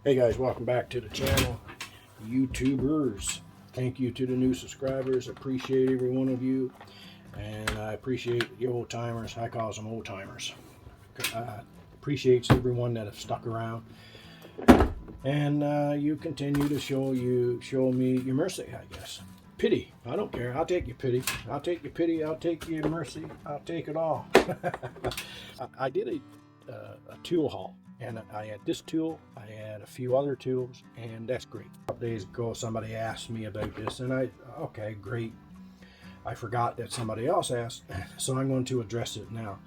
Hey guys, welcome back to the channel. YouTubers, thank you to the new subscribers. Appreciate every one of you, and I appreciate the old timers. I call them old timers. Appreciates everyone that have stuck around, and you continue to show me your mercy. I guess pity. I don't care. I'll take your pity. I'll take your pity. I'll take your mercy. I'll take it all. I did a tool haul. And I had this tool, I had a few other tools, and that's great. A couple days ago, somebody asked me about this, and okay, great. I forgot that somebody else asked, so I'm going to address it now.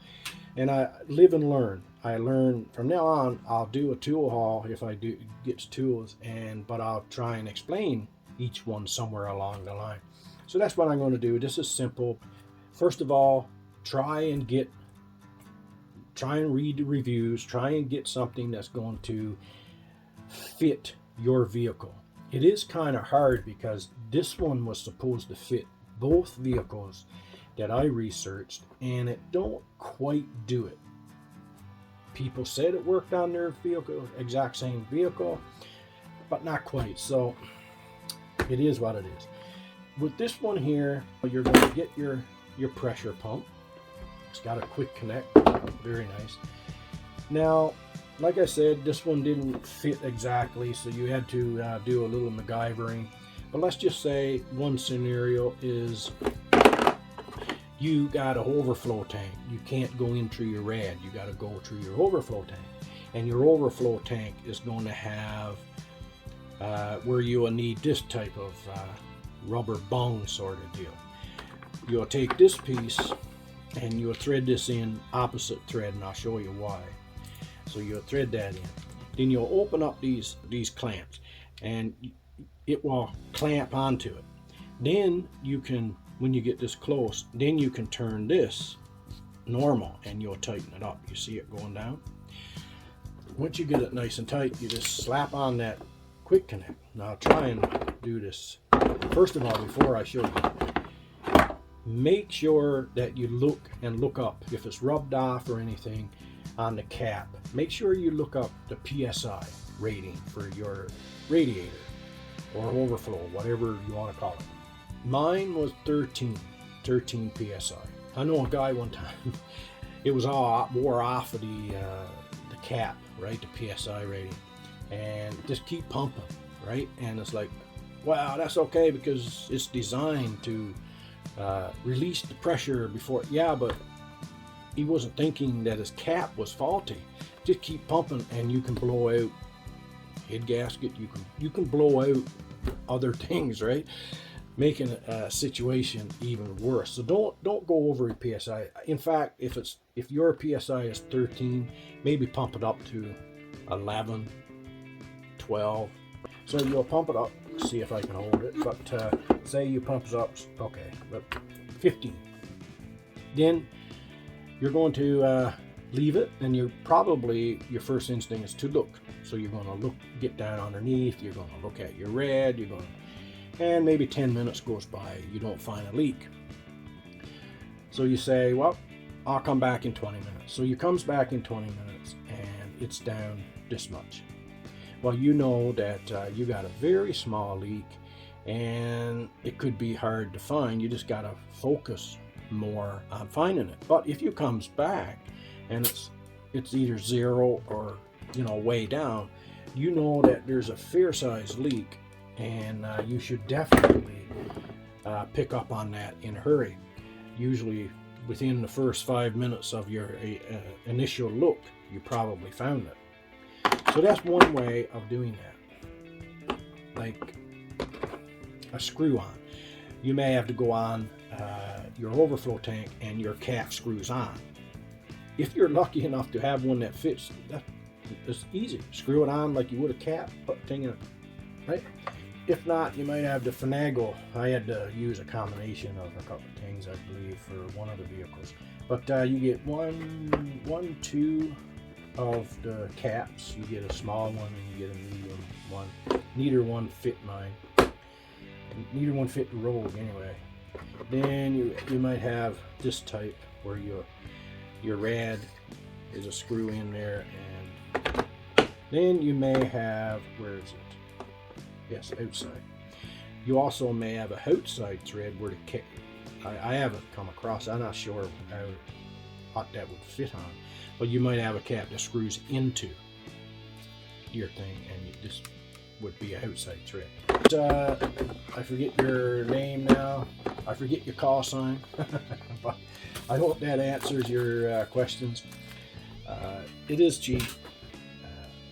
And I live and learn. I learn from now on. I'll do a tool haul if I do get tools, but I'll try and explain each one somewhere along the line. So that's what I'm going to do. This is simple. First of all, try and read the reviews, try and get something that's going to fit your vehicle. It is kind of hard because this one was supposed to fit both vehicles that I researched, and it don't quite do it. People said it worked on their vehicle, exact same vehicle, but not quite. So it is what it is. With this one here, you're going to get your pressure pump. It's got a quick connect, very nice. Now, like I said, this one didn't fit exactly, so you had to do a little MacGyvering. But let's just say one scenario is you got an overflow tank. You can't go in through your rad. You got to go through your overflow tank. And your overflow tank is going to have where you will need this type of rubber bung sort of deal. You'll take this piece and you'll thread this in opposite thread, and I'll show you why. So you'll thread that in. Then you'll open up these clamps, and it will clamp onto it. Then you can, when you get this close, then you can turn this normal, and you'll tighten it up. You see it going down? Once you get it nice and tight, you just slap on that quick connect. Now I'll try and do this. First of all, before I show you, make sure that you look up. If it's rubbed off or anything on the cap, make sure you look up the PSI rating for your radiator or overflow, whatever you want to call it. Mine was 13 PSI. I know a guy one time, it was all wore off of the cap, right, the PSI rating, and just keep pumping, right? And it's like, wow, that's okay because it's designed to release the pressure before. Yeah, but he wasn't thinking that his cap was faulty. Just keep pumping, and you can blow out head gasket. You can blow out other things, right? Making a situation even worse. So don't go over your PSI. In fact, if your PSI is 13, maybe pump it up to 11, 12. So you'll pump it up. See if I can hold it, but say you pump it up, okay, but 15. Then you're going to leave it, and your first instinct is to look. So you're going to get down underneath, you're going to look at your rad, and maybe 10 minutes goes by, you don't find a leak. So you say, well, I'll come back in 20 minutes. So you comes back in 20 minutes, and it's down this much. Well, you know that you got a very small leak, and it could be hard to find. You just got to focus more on finding it. But if you comes back and it's either zero or way down, you know that there's a fair sized leak, and you should definitely pick up on that in a hurry. Usually within the first 5 minutes of your initial look, you probably found it. So that's one way of doing that, like a screw on. You may have to go on your overflow tank, and your cap screws on. If you're lucky enough to have one that fits, that's easy. Screw it on like you would a cap, put the thing in it, right? If not, you might have to finagle. I had to use a combination of a couple of things, I believe, for one of the vehicles. But you get two of the caps. You get a small one and you get a medium one. Neither one fit mine. Neither one fit the Rogue anyway. Then you might have this type where your rad is a screw in there, and Then you may have, where is it? Yes, outside. You also may have a outside thread where the cap, I haven't come across, I'm not sure how hot that would fit on, but you might have a cap that screws into your thing, and this would be a outside thread. I forget your name now. I forget your call sign. But I hope that answers your questions. It is cheap.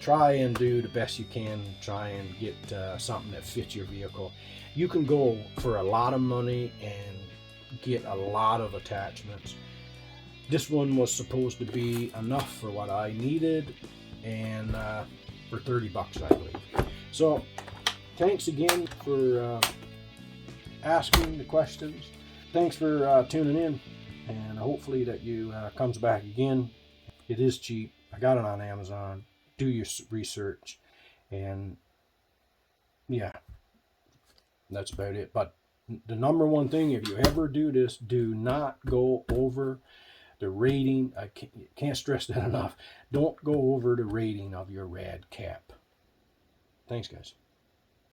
Try and do the best you can. Try and get something that fits your vehicle. You can go for a lot of money and get a lot of attachments. This one was supposed to be enough for what I needed, and for $30, I believe. So thanks again for asking the questions. Thanks for tuning in, and hopefully that you comes back again. It is cheap. I got it on Amazon. Do your research, and yeah, that's about it. But the number one thing, if you ever do this, do not go over the rating. I can't stress that enough. Don't go over the rating of your rad cap. Thanks, guys.